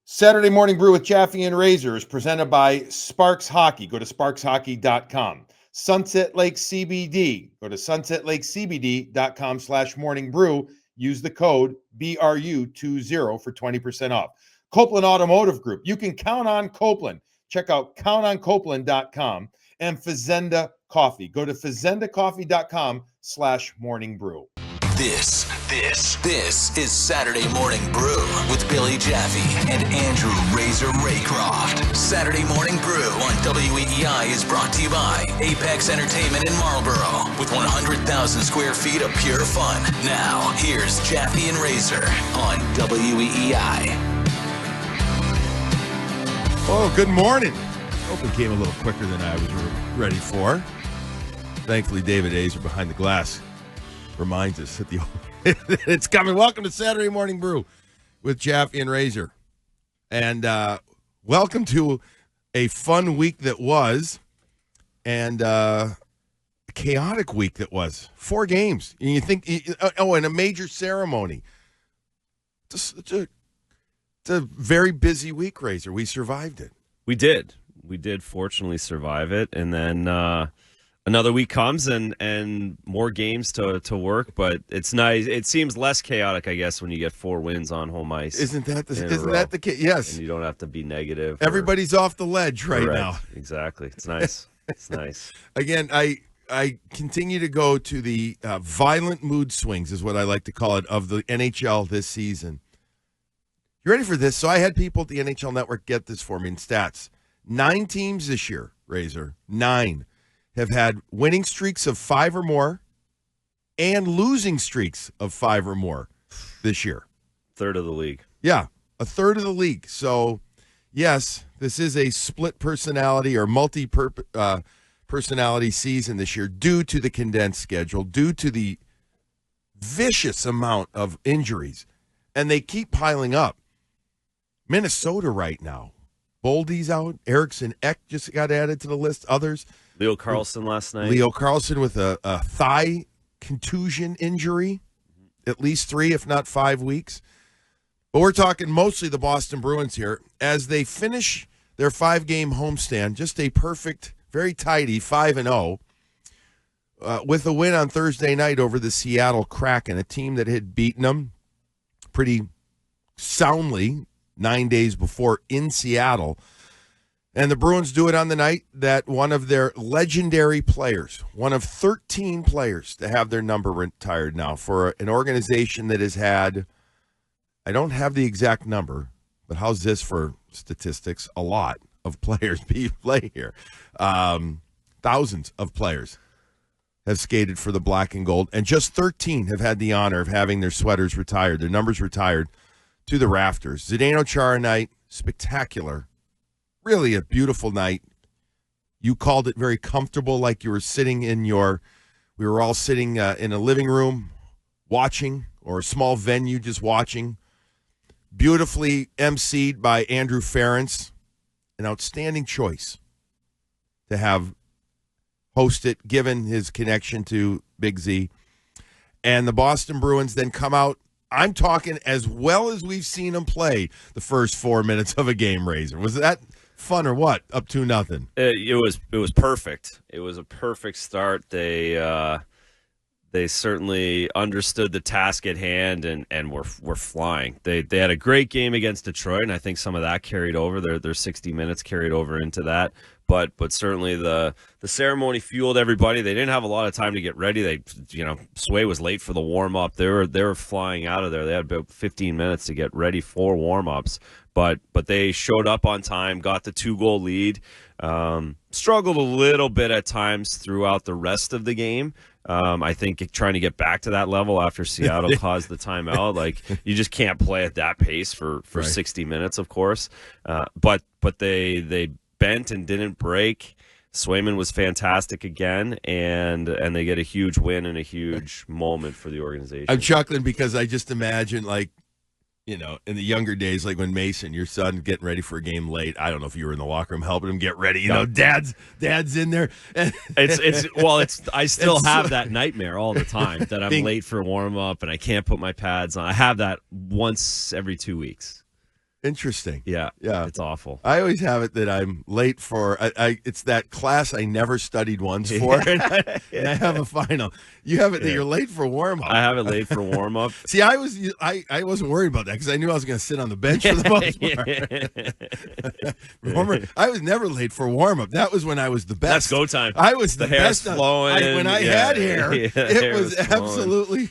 Saturday Morning Brew with Jaffe and Razor is presented by Sparks Hockey. Go to sparkshockey.com. Sunset Lake CBD. Go to sunsetlakecbd.com/morning brew. Use the code BRU20 for 20% off. Copeland Automotive Group. You can count on Copeland. Check out countoncopeland.com. And Fazenda Coffee. Go to fazendacoffee.com/morning brew. This is Saturday Morning Brew with Billy Jaffe and Andrew Razor Raycroft. Saturday Morning Brew on WEEI is brought to you by Apex Entertainment in Marlboro with 100,000 square feet of pure fun. Now, here's Jaffe and Razor on WEEI. Oh, good morning. Open came a little quicker than I was ready for. Thankfully, David Azer behind the glass reminds us that it's coming. Welcome to Saturday Morning Brew with Jaffe and Razor. And welcome to a fun week that was and a chaotic week that was. 4 games. And you think, and a major ceremony. It's a very busy week, Razor. We survived it. We did fortunately survive it. And then another week comes and more games to work, but it's nice. It seems less chaotic, I guess, when you get 4 wins on home ice. Isn't that the case? Yes. And you don't have to be negative. Everybody's off the ledge right now. Exactly. It's nice. It's nice. Again, I continue to go to the violent mood swings, is what I like to call it, of the NHL this season. You ready for this? So I had people at the NHL Network get this for me in stats. 9 teams this year, Razor, 9. Have had winning streaks of 5 or more and losing streaks of 5 or more this year. Third of the league. Yeah, a third of the league. So, yes, this is a split personality or multi-personality season this year due to the condensed schedule, due to the vicious amount of injuries. And they keep piling up. Minnesota right now. Boldy's out. Eriksson Ek just got added to the list. Others. Leo Carlson last night. Leo Carlson with a thigh contusion injury, at least 3, if not 5 weeks. But we're talking mostly the Boston Bruins here as they finish their 5-game homestand, just a perfect, very tidy 5-0, with a win on Thursday night over the Seattle Kraken, a team that had beaten them pretty soundly 9 days before in Seattle. And the Bruins do it on the night that one of their legendary players, one of 13 players to have their number retired now for an organization that has had, I don't have the exact number, but how's this for statistics? A lot of players play here. Thousands of players have skated for the black and gold, and just 13 have had the honor of having their sweaters retired, their numbers retired to the rafters. Zdeno Chara night, spectacular. Really a beautiful night. You called it very comfortable, like you were sitting we were all sitting in a living room watching, or a small venue just watching. Beautifully emceed by Andrew Ference. An outstanding choice to have host it, given his connection to Big Z. And the Boston Bruins then come out, I'm talking as well as we've seen them play the first 4 minutes of a game, Razor. Was that fun or what? Up 2-0. It was perfect. It was a perfect start. They certainly understood the task at hand and were flying. They had a great game against Detroit, and I think some of that carried over. Their 60 minutes carried over into that. But certainly the ceremony fueled everybody. They didn't have a lot of time to get ready. Sway was late for the warm up. They were flying out of there. They had about 15 minutes to get ready for warm ups. But they showed up on time, got the 2-goal lead. Struggled a little bit at times throughout the rest of the game. I think trying to get back to that level after Seattle caused the timeout. Like, you just can't play at that pace for right. 60 minutes, of course. But they bent and didn't break. Swayman was fantastic again, and they get a huge win and a huge moment for the organization. I'm chuckling because I just imagine, like, in the younger days, like when Mason, your son, getting ready for a game late. I don't know if you were in the locker room helping him get ready. Dad's in there. I still have that nightmare all the time that I'm late for warm up and I can't put my pads on. I have that once every 2 weeks. Interesting. Yeah. Yeah. It's awful. I always have it that I'm late for. It's that class I never studied once for, and I have a final. You have it that you're late for warm up. I have it late for warm up. See, I wasn't worried about that because I knew I was going to sit on the bench for the most part. Remember, I was never late for warm up. That was when I was the best. That's go time. I was the hair's best. flowing. When I had hair, it was flowing. absolutely.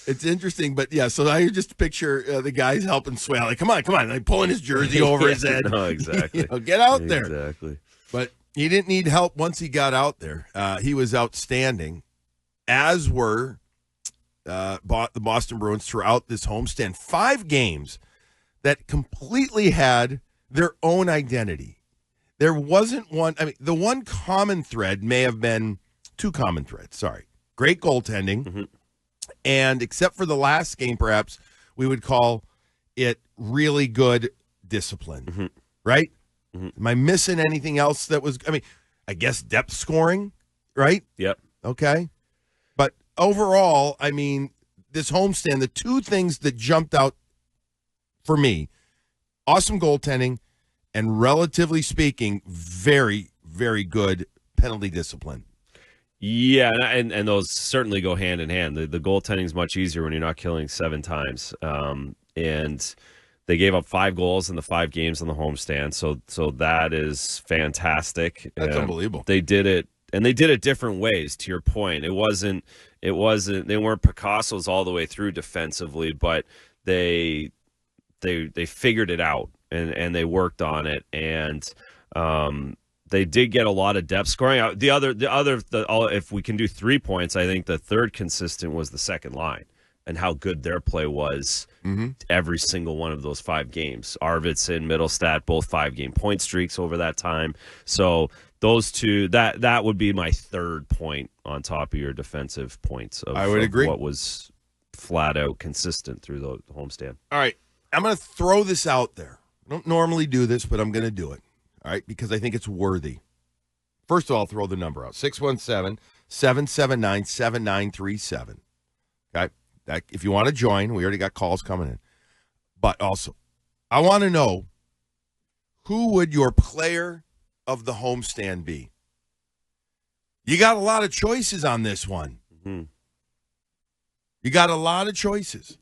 It's interesting, but yeah. So I just picture the guys helping Swale. Like, come on, like pulling his jersey over his head. No, exactly. Get out there. Exactly. But he didn't need help once he got out there. He was outstanding, as were the Boston Bruins throughout this homestand. 5 games that completely had their own identity. There wasn't one. I mean, the one common thread may have been 2 common threads. Sorry. Great goaltending. Mm-hmm. And except for the last game, perhaps we would call it really good discipline. Mm-hmm. Right? Mm-hmm. Am I missing anything else that was, I guess depth scoring, right? Yep. Okay. But overall, this homestand, the 2 things that jumped out for me, awesome goaltending and relatively speaking, very, very good penalty discipline. Yeah, and those certainly go hand in hand. The goaltending is much easier when you're not killing 7 times. And they gave up 5 goals in the 5 games on the homestand, so that is fantastic. That's unbelievable. They did it, and they did it different ways. To your point, it wasn't. They weren't Picassos all the way through defensively, but they figured it out and they worked on it, and they did get a lot of depth scoring. If we can do 3 points, I think the third consistent was the second line and how good their play was every single one of those 5 games. Arvidsson, Middlestat, both 5-game point streaks over that time. So those 2, that would be my third point on top of your defensive points. I would agree. What was flat out consistent through the homestand. All right. I'm going to throw this out there. I don't normally do this, but I'm going to do it. All right, because I think it's worthy. First of all, I'll throw the number out. 617-779-7937. Okay? If you want to join, we already got calls coming in. But also, I want to know, who would your player of the homestand be? You got a lot of choices on this one. Mm-hmm. You got a lot of choices.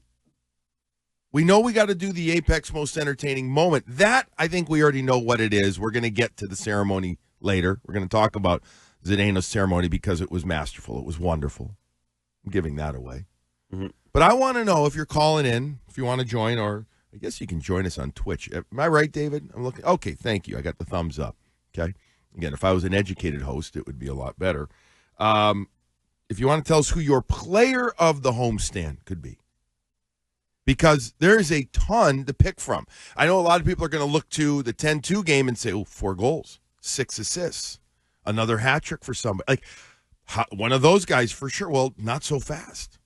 We know we got to do the Apex Most Entertaining Moment. That, I think we already know what it is. We're going to get to the ceremony later. We're going to talk about Zdeno's ceremony because it was masterful. It was wonderful. I'm giving that away. Mm-hmm. But I want to know if you're calling in, if you want to join, or I guess you can join us on Twitch. Am I right, David? I'm looking. Okay, thank you. I got the thumbs up. Okay. Again, if I was an educated host, it would be a lot better. If you want to tell us who your player of the homestand could be, because there is a ton to pick from. I know a lot of people are going to look to the 10-2 game and say, 4 goals, 6 assists, another hat trick for somebody. Like, one of those guys for sure. Well, not so fast.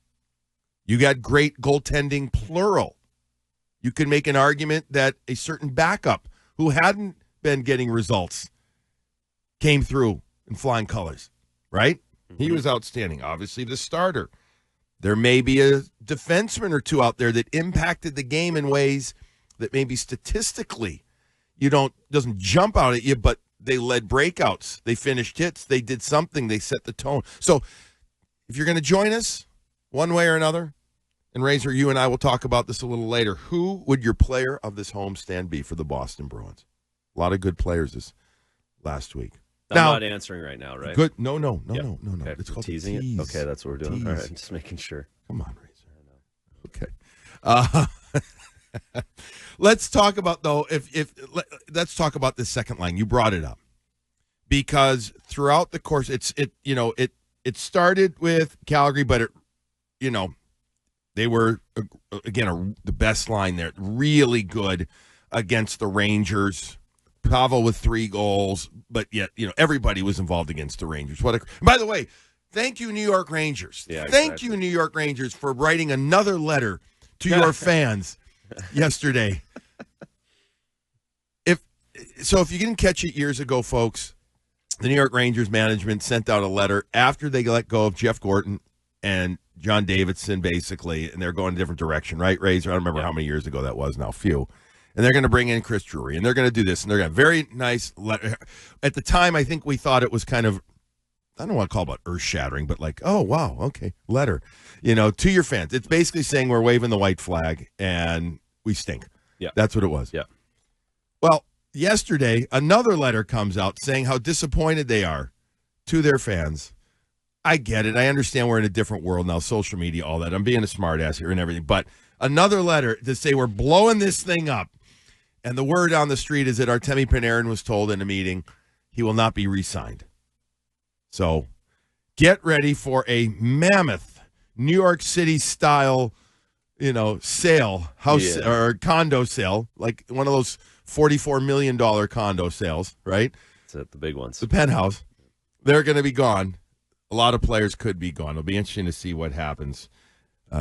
You got great goaltending, plural. You can make an argument that a certain backup who hadn't been getting results came through in flying colors, right? Mm-hmm. He was outstanding. Obviously, the starter. There may be a defenseman or 2 out there that impacted the game in ways that maybe statistically doesn't jump out at you, but they led breakouts. They finished hits. They did something. They set the tone. So if you're going to join us one way or another, and Razor, you and I will talk about this a little later, who would your player of this homestand be for the Boston Bruins? A lot of good players this last week. I'm not answering right now, right? Good. No. Okay. It's called teasing it. Okay, that's what we're doing. Tease. All right, just making sure. Come on, Razor. Okay. Let's talk about let's talk about this second line. You brought it up because throughout the course, it started with Calgary, but they were again the best line there, really good against the Rangers. Pavel with 3 goals, but yet, everybody was involved against the Rangers. By the way, thank you, New York Rangers. Yeah, thank you, New York Rangers, for writing another letter to your fans yesterday. If you didn't catch it years ago, folks, the New York Rangers management sent out a letter after they let go of Jeff Gorton and John Davidson, basically, and they're going a different direction, right, Razor? I don't remember how many years ago that was now, few. And they're going to bring in Chris Drury, and they're going to do this, and they're going to very nice letter. At the time, I think we thought it was kind of, I don't want to call it earth-shattering, but like, oh, wow, okay, letter, to your fans. It's basically saying we're waving the white flag, and we stink. Yeah. That's what it was. Yeah. Well, yesterday, another letter comes out saying how disappointed they are to their fans. I get it. I understand we're in a different world now, social media, all that. I'm being a smartass here and everything. But another letter to say we're blowing this thing up. And the word on the street is that Artemi Panarin was told in a meeting he will not be re-signed. So get ready for a mammoth New York City style, sale, house or condo sale, like one of those $44 million condo sales, right? It's the big ones. The penthouse. They're going to be gone. A lot of players could be gone. It'll be interesting to see what happens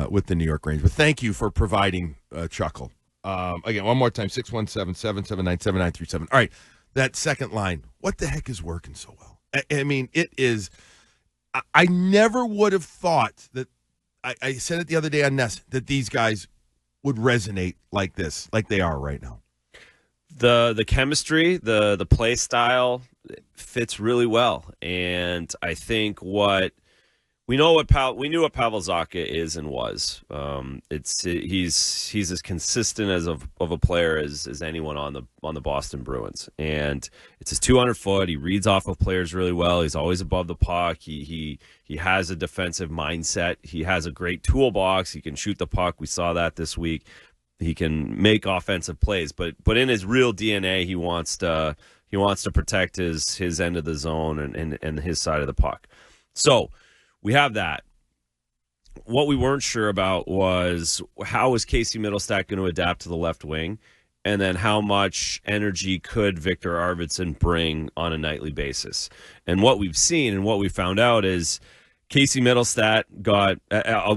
with the New York Rangers. But thank you for providing Chuckle. Again, one more time, 617-779-7937. All right, that second line, what the heck is working so well? I mean, it is – I never would have thought that – I said it the other day on Ness, that these guys would resonate like this, like they are right now. The chemistry, the play style fits really well, and I think we knew what Pavel Zacha is and was. He's as consistent as of a player as anyone on the Boston Bruins, and it's his 200 foot. He reads off of players really well. He's always above the puck. He has a defensive mindset. He has a great toolbox. He can shoot the puck. We saw that this week. He can make offensive plays, but in his real DNA, he wants to protect his end of the zone and his side of the puck. So we have that. What we weren't sure about was how is Casey Middlestat going to adapt to the left wing, and then how much energy could Victor Arvidsson bring on a nightly basis. And what we've seen and what we found out is Casey Middlestat got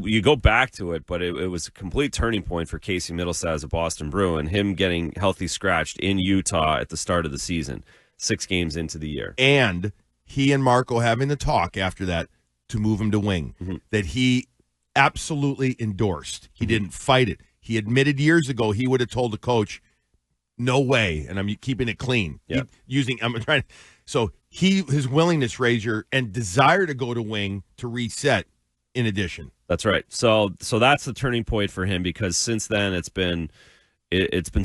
you go back to it, but it was a complete turning point for Casey Middlestat as a Boston Bruin, him getting healthy scratched in Utah at the start of the season, 6 games into the year. And he and Marco having the talk after that to move him to wing, that he absolutely endorsed. He didn't fight it. He admitted years ago he would have told the coach, no way, and I'm keeping it clean. Yep. So his willingness, Razor, and desire to go to wing to reset in addition. That's right. So that's the turning point for him, because since then it's been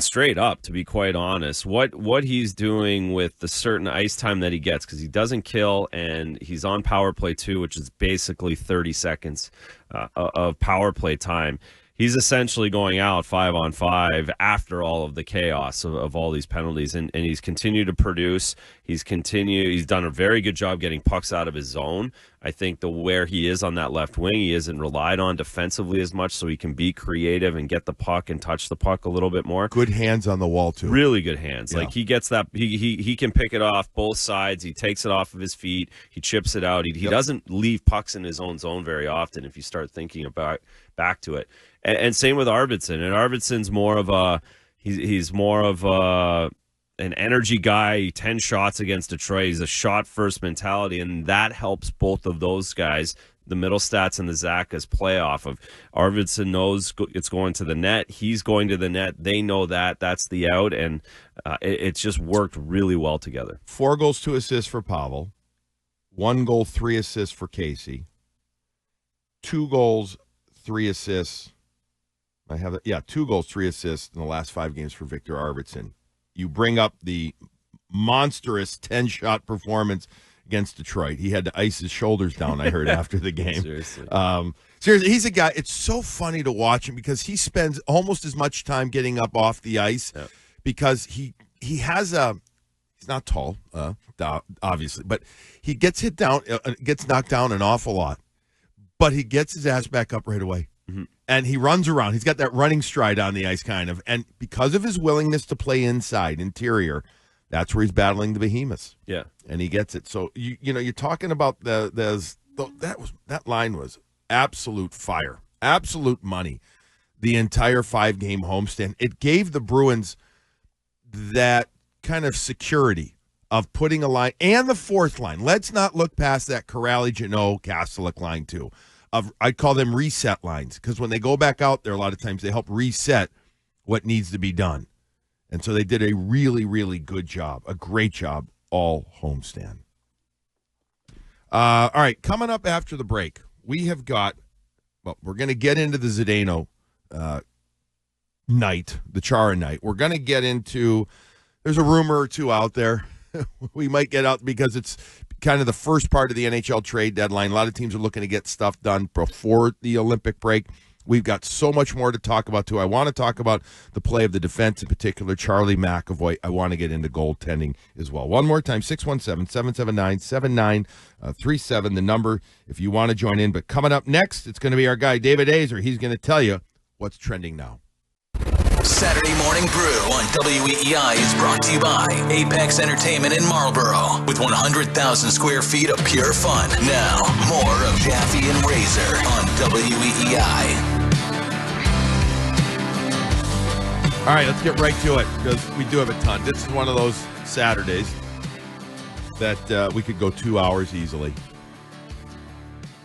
straight up, to be quite honest. What he's doing with the certain ice time that he gets, because he doesn't kill, and he's on power play too, which is basically 30 seconds of power play time. He's essentially going out 5-on-5 after all of the chaos of all these penalties, and he's continued to produce. He's done a very good job getting pucks out of his zone. I think where he is on that left wing, he isn't relied on defensively as much, so he can be creative and get the puck and touch the puck a little bit more. Good hands on the wall too. Really good hands. Yeah. Like he gets that, he can pick it off both sides. He takes it off of his feet. He chips it out. He doesn't leave pucks in his own zone very often, if you start thinking about back to it. And same with Arvidsson. And Arvidsson's more of he's more of an energy guy. 10 shots against Detroit. He's a shot first mentality, and that helps both of those guys, the Middlestats and the Zachas, play off of. Arvidsson knows it's going to the net. He's going to the net. They know that. That's the out, and it's just worked really well together. 4 goals, 2 assists for Pavel. 1 goal, 3 assists for Casey. 2 goals, 3 assists. 2 goals, 3 assists in the last 5 games for Victor Arvidsson. You bring up the monstrous 10-shot performance against Detroit. He had to ice his shoulders down, I heard, after the game. Seriously. Seriously, he's a guy, it's so funny to watch him because he spends almost as much time getting up off the ice because he has he's not tall, obviously, but he gets hit down, gets knocked down an awful lot, but he gets his ass back up right away. And he runs around. He's got that running stride on the ice, kind of. And because of his willingness to play inside, interior, that's where he's battling the behemoths. Yeah, and he gets it. So you're talking about that line was absolute fire, absolute money. The entire 5-game homestand. It gave the Bruins that kind of security of putting a line, and the fourth line. Let's not look past that Corrali, Janot, Kastelik line too. I call them reset lines, because when they go back out there, a lot of times they help reset what needs to be done. And so they did a really, really good job, a great job, all homestand. All right, coming up after the break, we have got, well, we're going to get into the Zdeno night, the Chara night. We're going to get into, there's a rumor or two out there. We might get out because it's kind of the first part of the NHL trade deadline. A lot of teams are looking to get stuff done before the Olympic break. We've got so much more to talk about, too. I want to talk about the play of the defense, in particular, Charlie McAvoy. I want to get into goaltending as well. One more time, 617-779-7937, the number if you want to join in. But coming up next, it's going to be our guy, David Azer. He's going to tell you what's trending now. Saturday Morning Brew on WEEI is brought to you by Apex Entertainment in Marlboro, with 100,000 square feet of pure fun. Now, more of Jaffe and Razor on WEEI. All right, let's get right to it, because we do have a ton. This is one of those Saturdays that we could go 2 hours easily.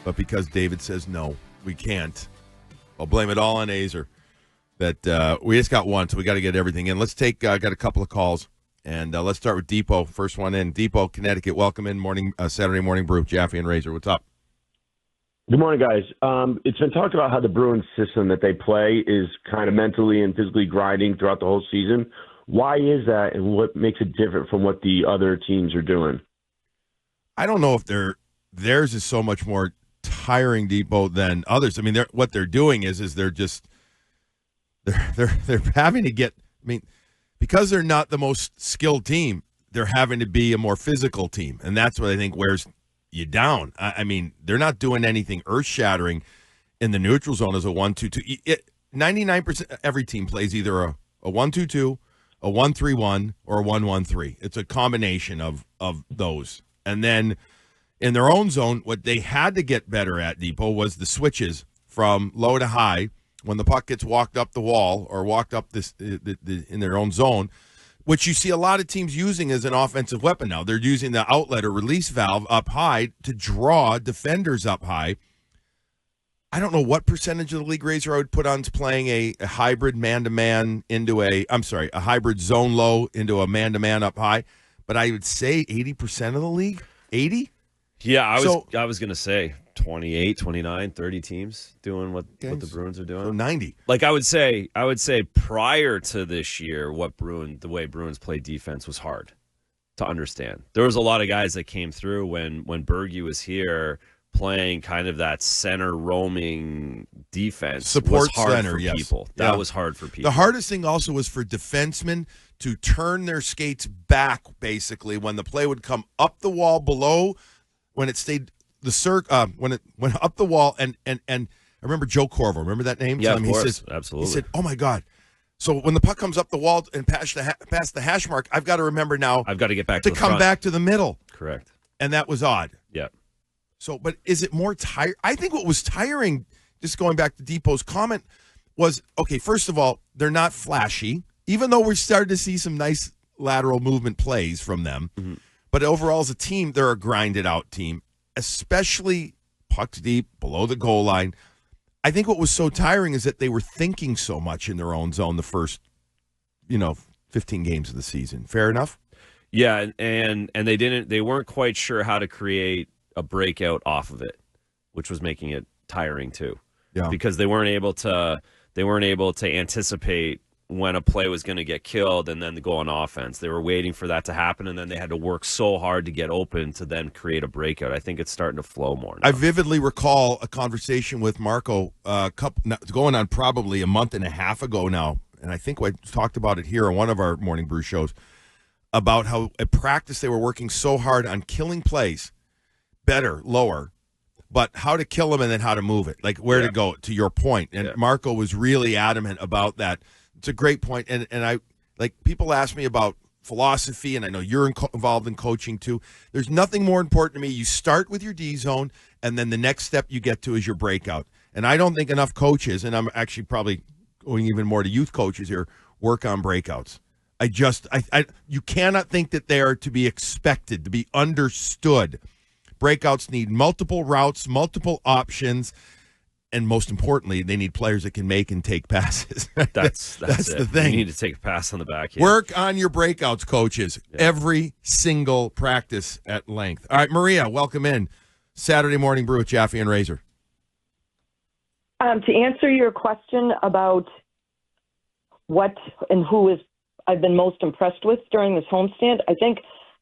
But because David says no, we can't, I'll blame it all on Azer. That we just got one, so we got to get everything in. Let's take, got a couple of calls, and let's start with Depot. First one in. Depot, Connecticut, welcome in Saturday Morning Brew. Jaffe and Razor, what's up? Good morning, guys. It's been talked about how the Bruins system that they play is kind of mentally and physically grinding throughout the whole season. Why is that, and what makes it different from what the other teams are doing? I don't know if theirs is so much more tiring, Depot, than others. I mean, what they're doing is they're just they're having to get. I mean, because they're not the most skilled team, they're having to be a more physical team, and that's what I think wears you down. I mean, they're not doing anything earth-shattering in the neutral zone as a 1-2-2. 99% every team plays either a 1-2-2, a 1-3-1, or a 1-1-3. It's a combination of those. And then in their own zone, what they had to get better at, Depot, was the switches from low to high when the puck gets walked up the wall or walked up in their own zone, which you see a lot of teams using as an offensive weapon now. They're using the outlet or release valve up high to draw defenders up high. I don't know what percentage of the league, Razor, I would put on playing a hybrid man-to-man into a hybrid zone low into a man-to-man up high, but I would say 80% of the league. 80? Yeah, I was going to say 28, 29, 30 teams doing what the Bruins are doing. So 90. Like I would say prior to this year, the way Bruins played defense was hard to understand. There was a lot of guys that came through when Berge was here playing kind of that center roaming defense. Support was hard center, for yes. people. That was hard for people. The hardest thing also was for defensemen to turn their skates back, basically, when the play would come up the wall below, when it stayed when it went up the wall, and I remember Joe Corvo. Remember that name? Yeah, of course. He says, absolutely. He said, "Oh my God!" So when the puck comes up the wall and past the hash mark, I've got to remember now. I've got to get back to the come front. back to the middle. Correct. And that was odd. Yeah. So, but is it more tiring? I think what was tiring, just going back to Depot's comment, was, okay, first of all, they're not flashy, even though we're starting to see some nice lateral movement plays from them. Mm-hmm. But overall, as a team, they're a grinded-out team, especially pucks deep, below the goal line. I think what was so tiring is that they were thinking so much in their own zone the first, 15 games of the season. Fair enough? Yeah, and they weren't quite sure how to create a breakout off of it, which was making it tiring too. Yeah. Because they weren't able to anticipate when a play was going to get killed and then go on offense. They were waiting for that to happen, and then they had to work so hard to get open to then create a breakout. I think it's starting to flow more now. I vividly recall a conversation with Marco going on probably a month and a half ago now, and I think I talked about it here on one of our Morning Brew shows, about how at practice they were working so hard on killing plays, better, lower, but how to kill them and then how to move it, like where to go, to your point. And Marco was really adamant about that. It's a great point. And I, like, people ask me about philosophy, and I know you're involved in coaching too. There's nothing more important to me. You start with your D zone, and then the next step you get to is your breakout. And I don't think enough coaches, and I'm actually probably going even more to youth coaches here, work on breakouts. You cannot think that they are to be expected, to be understood. Breakouts need multiple routes, multiple options. And most importantly, they need players that can make and take passes. That's the it. thing. You need to take a pass on the back end. Work on your breakouts, coaches. Yeah. Every single practice at length. All right, Maria, welcome in. Saturday Morning Brew with Jaffe and Razor. To answer your question about what and who I've been most impressed with during this homestand, I think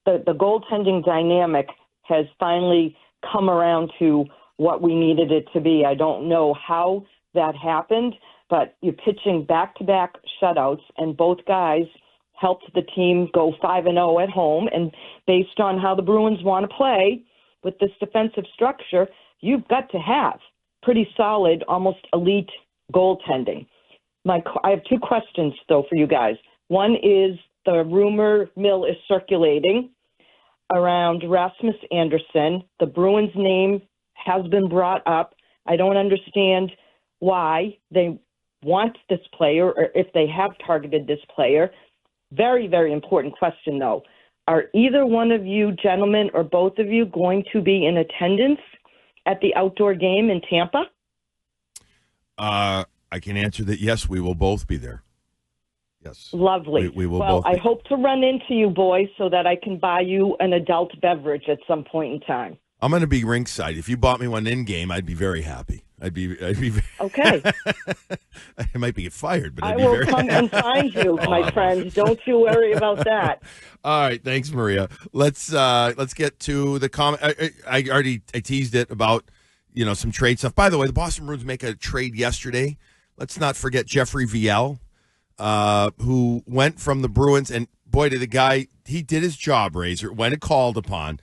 the goaltending dynamic has finally come around to what we needed it to be. I don't know how that happened, but you're pitching back-to-back shutouts, and both guys helped the team go 5-0 at home. And based on how the Bruins want to play with this defensive structure, you've got to have pretty solid, almost elite goaltending. I have two questions, though, for you guys. One is the rumor mill is circulating around Rasmus Andersson. The Bruins' name has been brought up. I don't understand why they want this player or if they have targeted this player. Very, very important question, though. Are either one of you gentlemen or both of you going to be in attendance at the outdoor game in Tampa? I can answer that. Yes, we will both be there. Yes. Lovely. We will well, both I be. hope to run into you boys so that I can buy you an adult beverage at some point in time. I'm going to be ringside. If you bought me one in game, I'd be very happy. I'd be Okay. I might get fired, but I I'd be will very come and find you, my friend. Don't you worry about that. All right, thanks, Maria. Let's get to the comment. I already teased it about some trade stuff. By the way, the Boston Bruins make a trade yesterday. Let's not forget Jeffrey Viel, who went from the Bruins, and boy, did the guy, he did his job, Razor, when it called upon.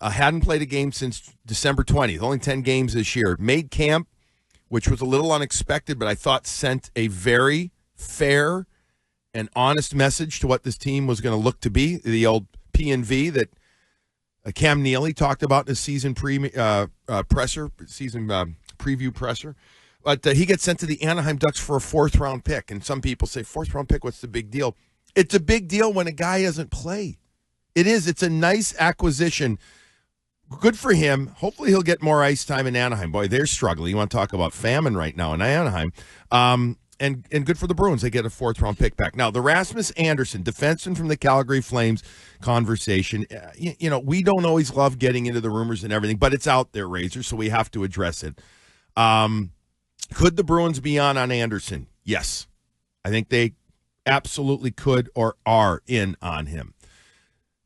Hadn't played a game since December 20th, only 10 games this year. Made camp, which was a little unexpected, but I thought sent a very fair and honest message to what this team was going to look to be. The old P&V that Cam Neely talked about in his season preview presser. But he gets sent to the Anaheim Ducks for a fourth-round pick. And some people say, fourth-round pick, what's the big deal? It's a big deal when a guy doesn't play. It is. It's a nice acquisition. Good for him. Hopefully he'll get more ice time in Anaheim. Boy, they're struggling. You want to talk about famine right now in Anaheim. And good for the Bruins. They get a fourth-round pick back. Now, the Rasmus Andersson, defenseman from the Calgary Flames conversation, we don't always love getting into the rumors and everything, but it's out there, Razor, so we have to address it. Could the Bruins be on Andersson? Yes. I think they absolutely could or are in on him.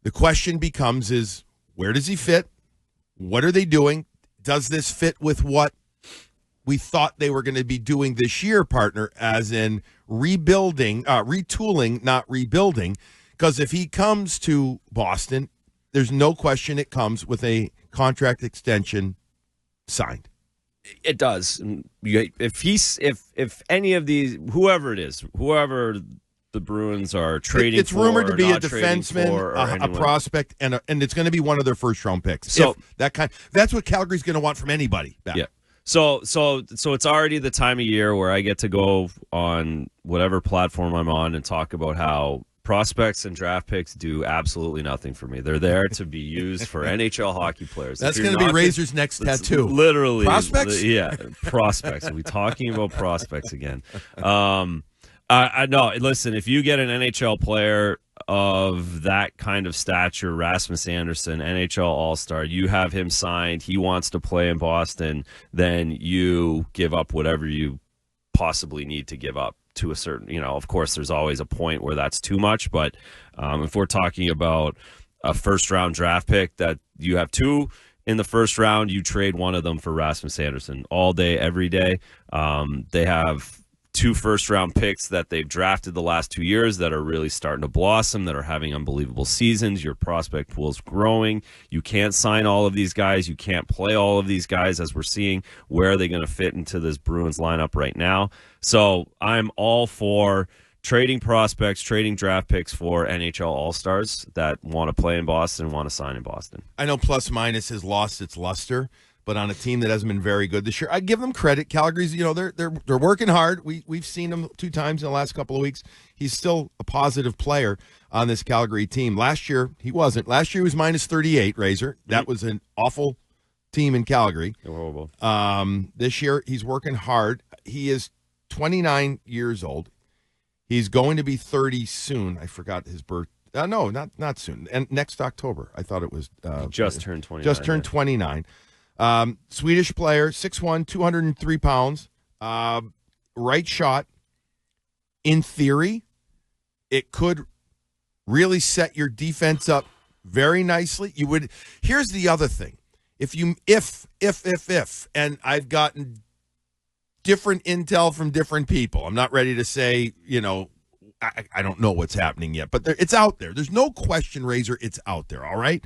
The question becomes is, where does he fit? What are they doing? Does this fit with what we thought they were going to be doing this year, partner, as in rebuilding, retooling, not rebuilding? Because if he comes to Boston, there's no question it comes with a contract extension signed. It does. If any of these, whoever the Bruins are trading, it's rumored to be a not trading for, defenseman, a prospect, and it's going to be one of their first-round picks. So that's what Calgary's going to want from anybody back. Yeah. So it's already the time of year where I get to go on whatever platform I'm on and talk about how prospects and draft picks do absolutely nothing for me. They're there to be used for NHL hocky players. That's going to be Razor's next tattoo. Literally. Prospects? Yeah, prospects. Are we talking about prospects again? I no, listen, if you get an NHL player of that kind of stature, Rasmus Andersson, NHL All-Star, you have him signed, he wants to play in Boston, then you give up whatever you possibly need to give up to a certain, of course, there's always a point where that's too much, but if we're talking about a first-round draft pick that you have two in the first round, you trade one of them for Rasmus Andersson all day, every day. They have two first-round picks that they've drafted the last 2 years that are really starting to blossom, that are having unbelievable seasons. Your prospect pool is growing. You can't sign all of these guys. You can't play all of these guys, as we're seeing. Where are they going to fit into this Bruins lineup right now? So I'm all for trading prospects, trading draft picks for NHL All-Stars that want to play in Boston, want to sign in Boston. I know plus-minus has lost its luster, but on a team that hasn't been very good this year, I give them credit. Calgary's, they're working hard. We've seen him 2 times in the last couple of weeks. He's still a positive player on this Calgary team. Last year, he wasn't. Last year, he was minus 38, Razor. That was an awful team in Calgary. Horrible. This year, he's working hard. He is 29 years old. He's going to be 30 soon. I forgot his birth. No, not soon. And next October. I thought it was. Just turned 29. Just turned 29. Swedish player, 6'1", 203 pounds. Right shot. In theory, it could really set your defense up very nicely. You would. Here's the other thing. If, and I've gotten different intel from different people. I'm not ready to say, I don't know what's happening yet, but it's out there. There's no question, Razor, it's out there, all right?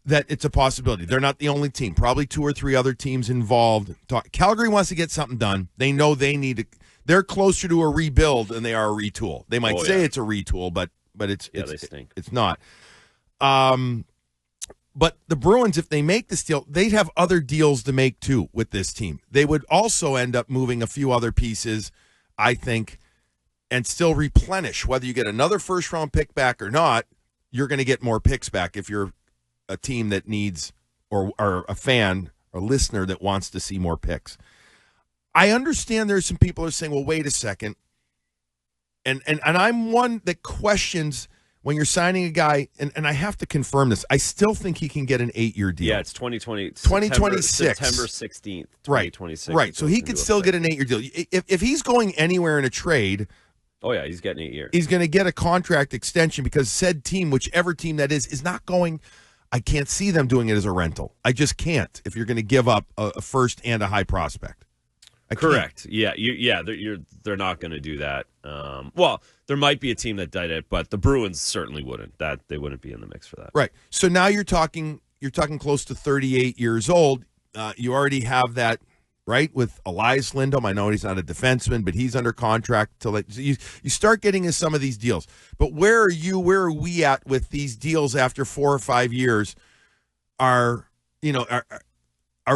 That it's a possibility. They're not the only team. Probably 2 or 3 other teams involved. Calgary wants to get something done. They know they need to. They're closer to a rebuild than they are a retool. They might say it's a retool, but they stink. It's not. But the Bruins, if they make this deal, they'd have other deals to make too with this team. They would also end up moving a few other pieces, I think, and still replenish. Whether you get another first-round pick back or not, you're going to get more picks back if you're a team that needs or a fan or listener that wants to see more picks. I understand there's some people who are saying, well, wait a second. And I'm one that questions when you're signing a guy, and I have to confirm this, I still think he can get an 8-year deal. Yeah, it's 2026. September 16th, 2026. Right. So he could still get an 8-year deal. If he's going anywhere in a trade, he's getting 8 years. He's going to get a contract extension because said team, whichever team that is not going. I can't see them doing it as a rental. I just can't if you're going to give up a first and a high prospect. Correct. Yeah. They're not going to do that. Well, there might be a team that did it, but the Bruins certainly wouldn't. They wouldn't be in the mix for that. Right. So now you're talking close to 38 years old. You already have that, right, with Elias Lindholm. I know he's not a defenseman, but he's under contract till you start getting into some of these deals. But where are we at with these deals after 4 or 5 years? Are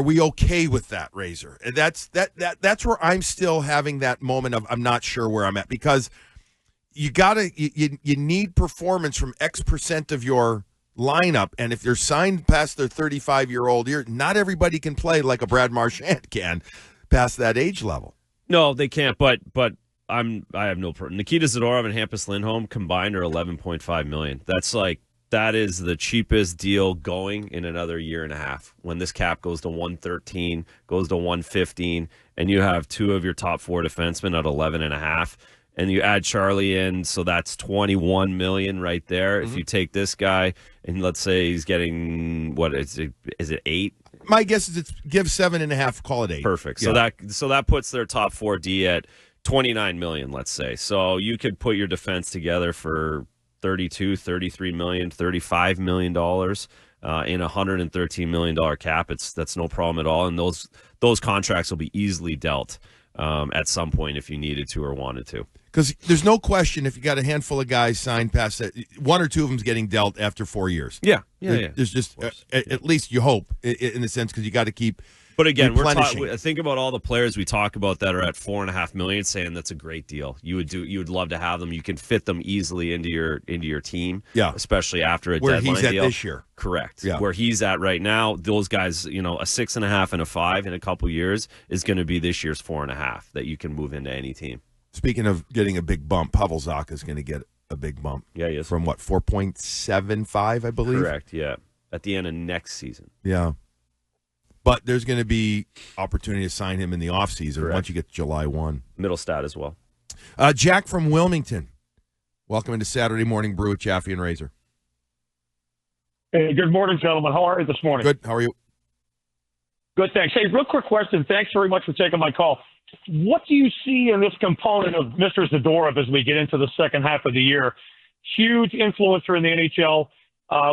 we okay with that, Razor? And that's where I'm still having that moment of I'm not sure where I'm at, because you need performance from X percent of your lineup, and if they're signed past their 35-year-old year, not everybody can play like a Brad Marchand can past that age level. No, they can't. But I have no problem. Nikita Zadorov and Hampus Lindholm combined are $11.5 million. That is the cheapest deal going in another year and a half. When this cap goes to 113, goes to 115, and you have 2 of your top 4 defensemen at 11.5, and you add Charlie in, so that's $21 million right there. Mm-hmm. If you take this guy, and let's say he's getting is it 8? My guess is it's give 7.5, call it 8. Perfect. Yeah. So that puts their top 4D at $29 million, let's say. So you could put your defense together for $32, $33 million, $35 million in a $113 million cap. That's no problem at all. And those contracts will be easily dealt at some point if you needed to or wanted to. Because there's no question if you got a handful of guys signed past that, 1 or 2 of them's getting dealt after 4 years. Yeah. There's just at least you hope in the sense because you got to keep. But again, think about all the players we talk about that are at $4.5 million, saying that's a great deal. You would love to have them. You can fit them easily into your team. Yeah, especially after a where deadline he's at deal. this year. Correct. Yeah. Where he's at right now, those guys, a 6.5 and a 5 in a couple years is going to be this year's 4.5 that you can move into any team. Speaking of getting a big bump, Pavel Zacha is going to get a big bump. Yeah, he is. From 4.75, I believe. Correct. Yeah, at the end of next season. Yeah. But there's going to be opportunity to sign him in the offseason once you get to July 1. Middlestat as well. Jack from Wilmington. Welcome into Saturday Morning Brew with Jaffe and Razor. Hey, good morning, gentlemen. How are you this morning? Good. How are you? Good, thanks. Hey, real quick question. Thanks very much for taking my call. What do you see in this component of Mr. Zadorov as we get into the second half of the year? Huge influencer in the NHL.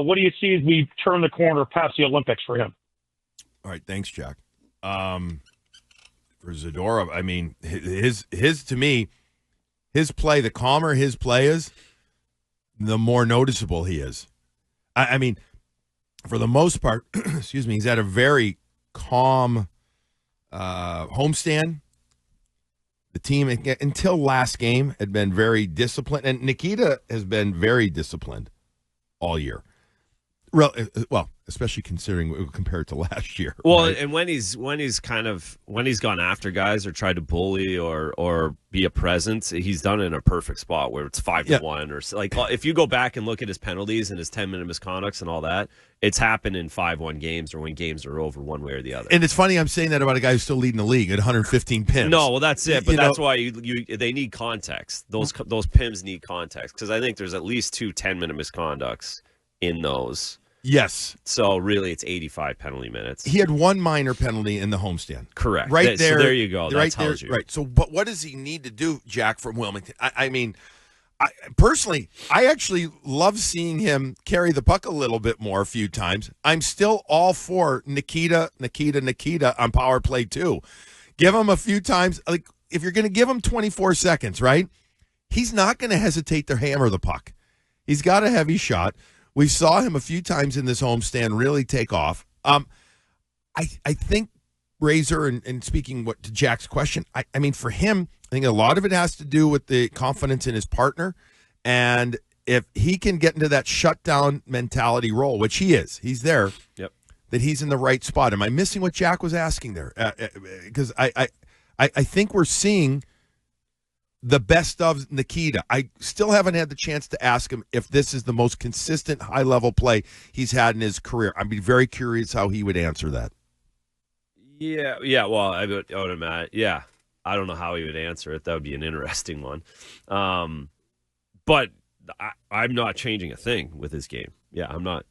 What do you see as we turn the corner past the Olympics for him? All right, thanks, Jack. For Zadorov, I mean, his to me, his play, the calmer his play is, the more noticeable he is. I mean, for the most part, excuse me, he's had a very calm homestand. The team, until last game, had been very disciplined, and Nikita has been very disciplined all year. Well, especially considering compared to last year. Well, right? and when he's gone after guys or tried to bully or be a presence, he's done it in a perfect spot where it's 5-1 or like if you go back and look at his penalties and his 10-minute misconducts and all that, it's happened in 5-1 games or when games are over one way or the other. And it's funny I'm saying that about a guy who's still leading the league at 115 PIMs. No, well that's it, but that's why they need context. Those PIMs need context because I think there's at least 2 10-minute misconducts in those. Yes. So really, it's 85 penalty minutes. He had one minor penalty in the homestand. Correct. Right there. So there you go. That tells you. Right. So, but what does he need to do, Jack, from Wilmington? I mean, personally, I actually love seeing him carry the puck a little bit more a few times. I'm still all for Nikita on power play too. Give him a few times. Like if you're going to give him 24 seconds, right? He's not going to hesitate to hammer the puck. He's got a heavy shot. We saw him a few times in this homestand really take off. I think Razor, and speaking to Jack's question, I mean, for him, I think a lot of it has to do with the confidence in his partner. And if he can get into that shutdown mentality role, which he is, he's there, yep, that he's in the right spot. Am I missing what Jack was asking there? Because I think we're seeing the best of Nikita. I still haven't had the chance to ask him if this is the most consistent high-level play he's had in his career. I'd be very curious how he would answer that. Yeah. Well, I would imagine. Yeah, I don't know how he would answer it. That would be an interesting one. But I'm not changing a thing with his game. Yeah, I'm not.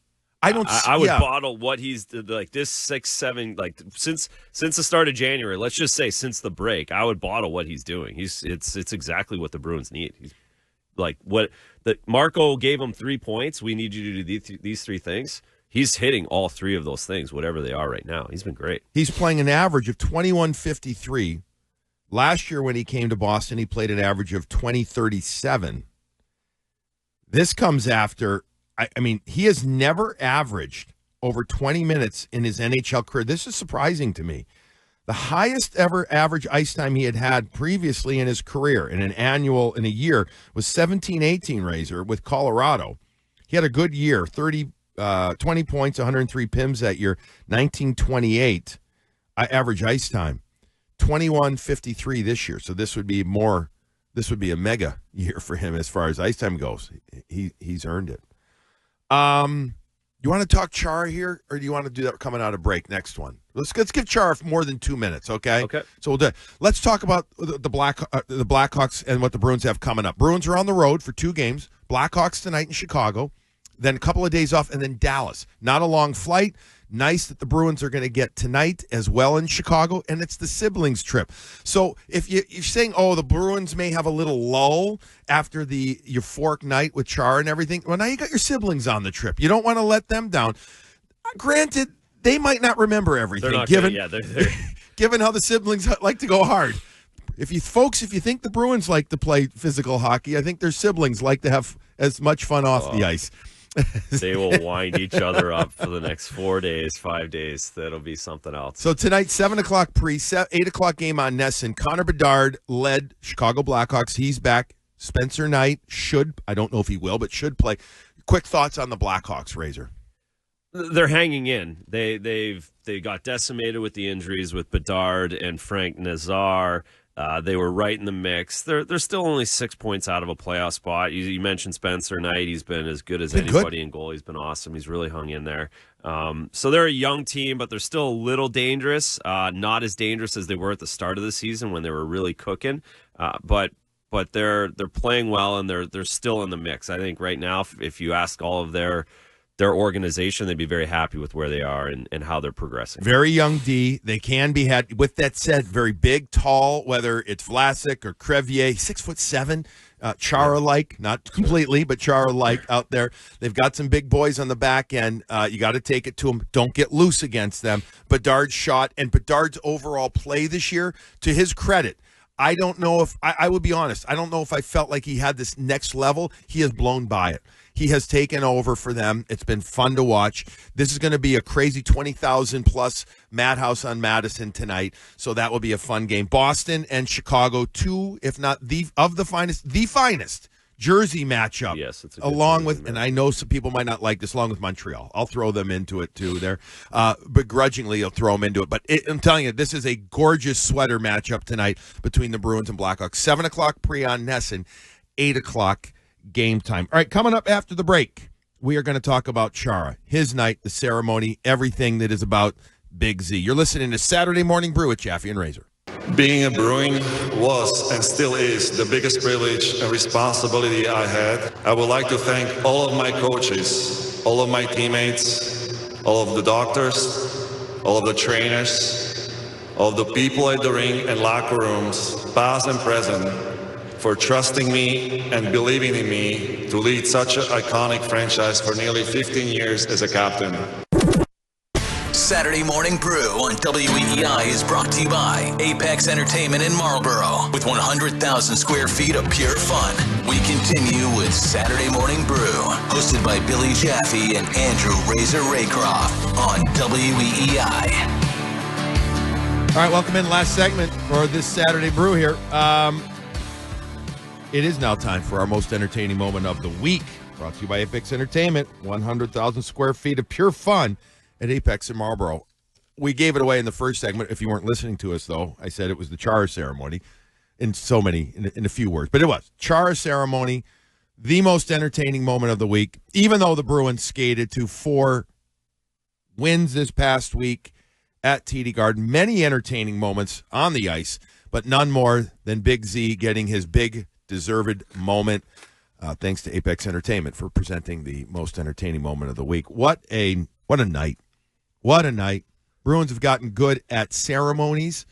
I would bottle what he's like this 6-7 like since the start of January. Let's just say since the break, I would bottle what he's doing. It's exactly what the Bruins need. He's like what the Marco gave him 3 points. We need you to do these 3 things. He's hitting all 3 of those things, whatever they are right now. He's been great. He's playing an average of 21.53. Last year when he came to Boston, he played an average of 20.37. This comes after. I mean, he has never averaged over 20 minutes in his NHL career. This is surprising to me. The highest ever average ice time he had previously in his career in a year was 17-18 Razor with Colorado. He had a good year, 20 points, 103 PIMs that year, 1928 average ice time, 21.53 this year. So this would be a mega year for him as far as ice time goes. He's earned it. You want to talk Chara here, or do you want to do that coming out of break? Next one. Let's give Chara more than 2 minutes, okay? Okay. So we'll do it. Let's talk about the Blackhawks and what the Bruins have coming up. Bruins are on the road for 2 games. Blackhawks tonight in Chicago, then a couple of days off, and then Dallas. Not a long flight. Nice that the Bruins are going to get tonight as well in Chicago, and it's the siblings trip. So if you're saying, the Bruins may have a little lull after the euphoric night with Chara and everything, well, now you got your siblings on the trip. You don't want to let them down. Granted, they might not remember everything, given how the siblings like to go hard. If you think the Bruins like to play physical hockey, I think their siblings like to have as much fun off the ice. They will wind each other up for the next 4 days, 5 days. That'll be something else. So tonight, 7 o'clock 8 o'clock game on Nesson. Connor Bedard led Chicago Blackhawks. He's back. Spencer Knight I don't know if he will, but should play. Quick thoughts on the Blackhawks, Razor. They're hanging in. They got decimated with the injuries with Bedard and Frank Nazar. They were right in the mix. They're still only 6 points out of a playoff spot. You mentioned Spencer Knight. He's been as good as anybody in goal. He's been awesome. He's really hung in there. So they're a young team, but they're still a little dangerous. Not as dangerous as they were at the start of the season when they were really cooking. But they're playing well, and they're still in the mix. I think right now, if you ask all of their organization, they'd be very happy with where they are and how they're progressing. Very young D. They can be had. With that said, very big, tall, whether it's Vlasic or Crevier, 6'7", Chara-like, not completely, but Chara-like out there. They've got some big boys on the back end. You got to take it to them. Don't get loose against them. Bedard's shot and Bedard's overall play this year, to his credit, I don't know if I would be honest. I don't know if I felt like he had this next level. He has blown by it. He has taken over for them. It's been fun to watch. This is going to be a crazy 20,000 plus Madhouse on Madison tonight. So that will be a fun game. Boston and Chicago, 2, if not the finest Jersey matchup. Yes, it's a good along Jersey with, and I know some people might not like this, along with Montreal. I'll throw them into it too there. Begrudgingly, I'll throw them into it. But I'm telling you, this is a gorgeous sweater matchup tonight between the Bruins and Blackhawks. 7 o'clock pre on Nesson, 8 o'clock game time. All right, coming up after the break, we are going to talk about Chara, his night, the ceremony, everything that is about Big Z. You're listening to Saturday Morning Brew with Jaffe and Razor. Being a Bruin was and still is the biggest privilege and responsibility I had. I would like to thank all of my coaches, all of my teammates, all of the doctors, all of the trainers, all of the people at the ring and locker rooms, past and present, for trusting me and believing in me to lead such an iconic franchise for nearly 15 years as a captain. Saturday Morning Brew on WEEI is brought to you by Apex Entertainment in Marlboro. With 100,000 square feet of pure fun, we continue with Saturday Morning Brew, hosted by Billy Jaffe and Andrew Razor Raycroft on WEEI. All right, welcome in. Last segment for this Saturday Brew here. It is now time for our most entertaining moment of the week, brought to you by Apex Entertainment. 100,000 square feet of pure fun at Apex in Marlboro. We gave it away in the first segment. If you weren't listening to us, though, I said it was the Chara ceremony in a few words. But it was. Chara ceremony, the most entertaining moment of the week, even though the Bruins skated to 4 wins this past week at TD Garden. Many entertaining moments on the ice, but none more than Big Z getting his big deserved moment. Thanks to Apex Entertainment for presenting the most entertaining moment of the week. What a night. What a night. Bruins have gotten good at ceremonies,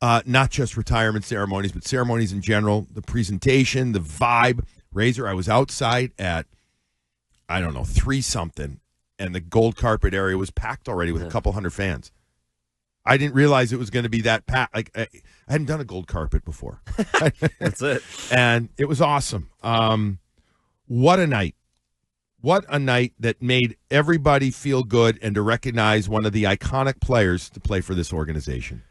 not just retirement ceremonies, but ceremonies in general. The presentation, the vibe. Razor, I was outside at, 3-something, and the gold carpet area was packed already with a couple hundred fans. I didn't realize it was going to be that packed. Like, I hadn't done a gold carpet before. That's it. And it was awesome. What a night. What a night that made everybody feel good and to recognize one of the iconic players to play for this organization.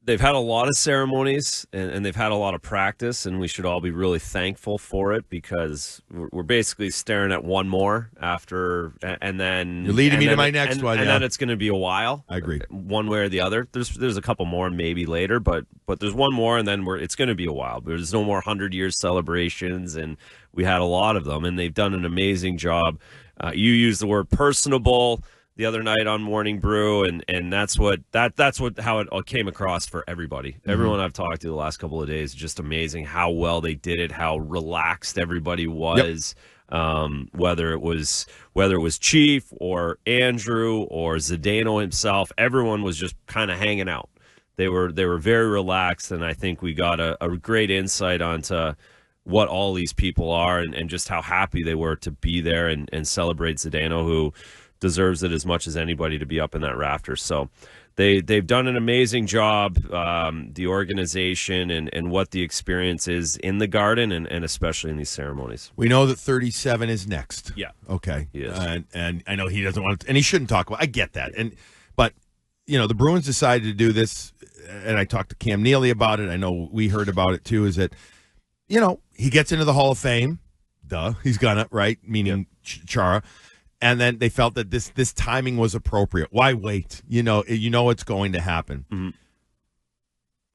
They've had a lot of ceremonies and they've had a lot of practice, and we should all be really thankful for it because we're basically staring at one more after, and then you're leading me to my next one, and then it's going to be a while. I agree, one way or the other. There's a couple more maybe later, but there's one more, and then it's going to be a while. There's no more 100 years celebrations, and we had a lot of them, and they've done an amazing job. You used the word personable the other night on Morning Brew, and that's how it came across for everybody. Mm-hmm. Everyone I've talked to the last couple of days, just amazing how well they did it, how relaxed everybody was. Yep. Whether it was Chief or Andrew or Zdeno himself, everyone was just kind of hanging out. They were very relaxed, and I think we got a great insight onto what all these people are and just how happy they were to be there and celebrate Zdeno, who deserves it as much as anybody to be up in that rafter. So they've done an amazing job, the organization and what the experience is in the Garden and especially in these ceremonies. We know that 37 is next. Yeah. Okay. He is. And I know he doesn't want to, and he shouldn't talk about. I get that. But the Bruins decided to do this, and I talked to Cam Neely about it. I know we heard about it too. Is that he gets into the Hall of Fame. Duh, he's gonna, right? Meaning Chara. And then they felt that this timing was appropriate. Why wait? It's going to happen. Mm-hmm.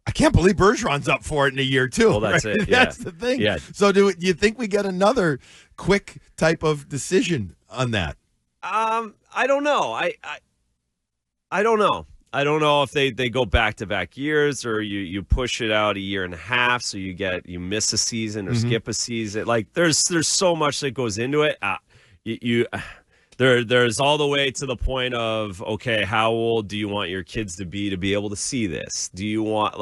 I can't believe Bergeron's up for it in a year too. Well, that's right? it. Yeah. That's the thing. Yeah. So do you think we get another quick type of decision on that? I don't know. I don't know. I don't know if they go back-to-back years or you push it out a year and a half so you miss a season or skip a season. Like there's so much that goes into it. There's all the way to the point of, okay, how old do you want your kids to be able to see this? Do you want,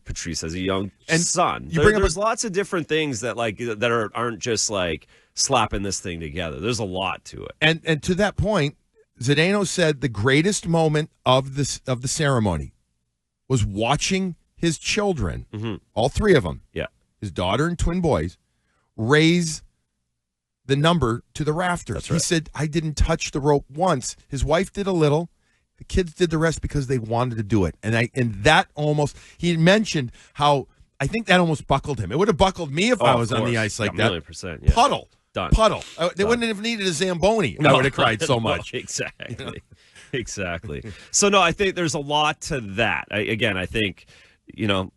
Patrice has a young son. There's lots of different things that aren't just like slapping this thing together. There's a lot to it. And to that point, Zdeno said the greatest moment of the ceremony was watching his children, all 3 of them, his daughter and twin boys, raise the number to the rafters. That's right. He said, I didn't touch the rope once. His wife did a little. The kids did the rest because they wanted to do it. And that almost, he mentioned how I think that almost buckled him. It would have buckled me if I was on the ice like that. 1,000,000%. Yeah. Puddle. Done. Puddle. They Done. wouldn't have needed a Zamboni. I would have cried so much. Exactly. Exactly. So, no, I think there's a lot to that. I think, because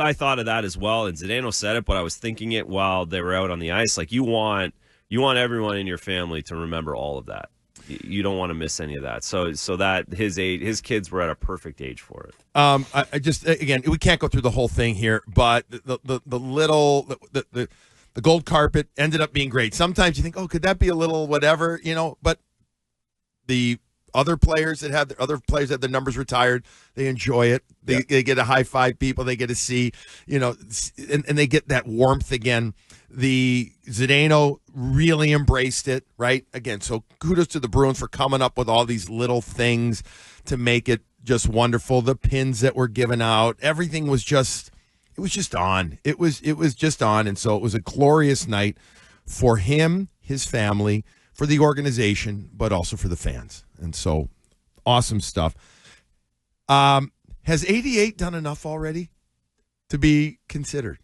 I thought of that as well, and Zdeno said it, but I was thinking it while they were out on the ice. Like, you want everyone in your family to remember all of that. You don't want to miss any of that. So that his kids were at a perfect age for it. I just, again, we can't go through the whole thing here, but the gold carpet ended up being great. Sometimes you think, oh, could that be a little whatever, but the other players that had their numbers retired, they enjoy it. They get to high five people. They get to see, and they get that warmth again. The Zdeno really embraced it, right? Again, so kudos to the Bruins for coming up with all these little things to make it just wonderful. The pins that were given out, everything was just, it was just on. It was just on, and so it was a glorious night for him, his family, for the organization, but also for the fans. And so, awesome stuff. Has 88 done enough already to be considered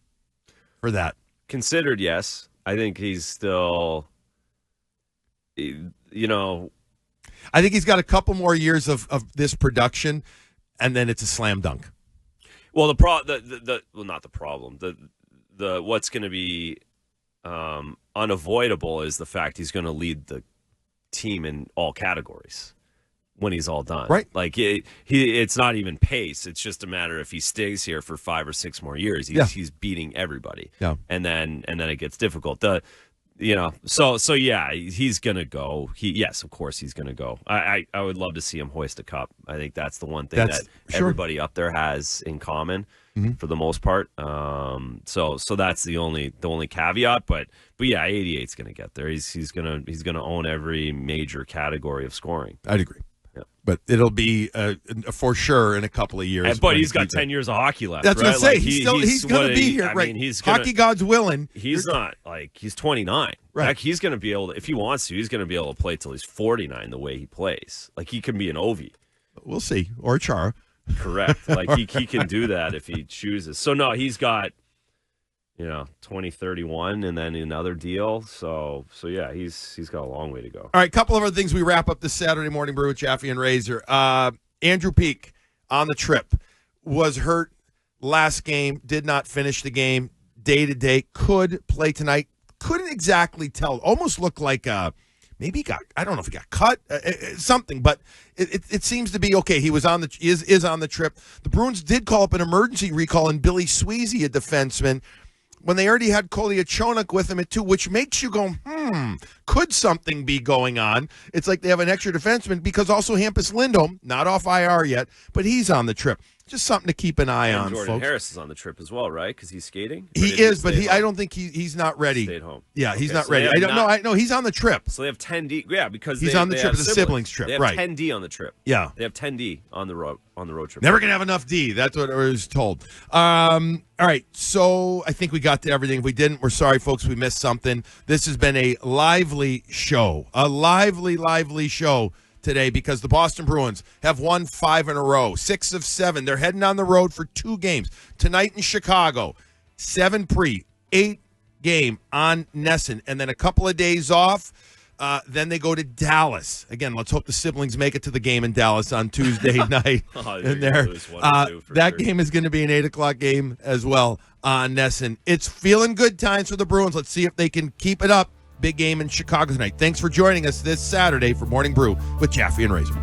for that? Considered, yes. I think he's still, I think he's got a couple more years of this production, and then it's a slam dunk. Well, not the problem. The what's going to be unavoidable is the fact he's going to lead the team in all categories when he's all done. Right. Like it's not even pace. It's just a matter if he stays here for 5 or 6 more years, he's beating everybody. Yeah. And then it gets difficult. So yeah, he's gonna go. Yes, of course he's gonna go. I would love to see him hoist a cup. I think that's the one thing that everybody up there has in common for the most part. So that's the only caveat. But yeah, 88's gonna get there. He's gonna own every major category of scoring. I'd agree. Yeah. But it'll be for sure in a couple of years. But he's got 10 years of hockey left. That's right? what I say. Like he's going to be here. Right. Hockey gods willing. He's not he's 29. Right. Like, he's going to be able to, if he wants to, he's going to be able to play till he's 49 the way he plays. Like, he can be an Ovi. We'll see. Or Chara. Correct. Like, he can do that if he chooses. So, no, he's got, 2031 and then another deal. So yeah, he's got a long way to go. All right, couple of other things we wrap up this Saturday morning brew with Jaffe and Razor. Andrew Peak on the trip was hurt last game, did not finish the game day to day, could play tonight. Couldn't exactly tell. Almost looked like maybe he got, I don't know if he got cut, something, but it seems to be okay. He was is on the trip. The Bruins did call up an emergency recall on Billy Sweezy, a defenseman, when they already had Kolyachonok with him at 2, which makes you go, could something be going on? It's like they have an extra defenseman because also Hampus Lindholm, not off IR yet, but he's on the trip. Just something to keep an eye on, Jordan folks. Harris is on the trip as well, right? Because he's skating? He is, but I don't think he's not ready. He stayed home. Yeah, he's not ready. I don't know. I know he's on the trip. So they have 10D. Yeah, because he's on the trip. It's a siblings trip, they have right? 10D on the trip. Yeah, they have 10D on the road trip. Never gonna have enough D. That's what I was told. All right, so I think we got to everything. If we didn't, we're sorry, folks. We missed something. This has been a lively show, lively show today, because the Boston Bruins have won 5 in a row, 6 of 7. They're heading on the road for 2 games tonight in Chicago, 7 pre, 8 game on Nesson, and then a couple of days off. Then they go to Dallas. Again, let's hope the siblings make it to the game in Dallas on Tuesday night. That game is going to be an 8 o'clock game as well on Nesson. It's feeling good times for the Bruins. Let's see if they can keep it up. Big game in Chicago tonight. Thanks for joining us this Saturday for Morning Brew with Jaffe and Razor.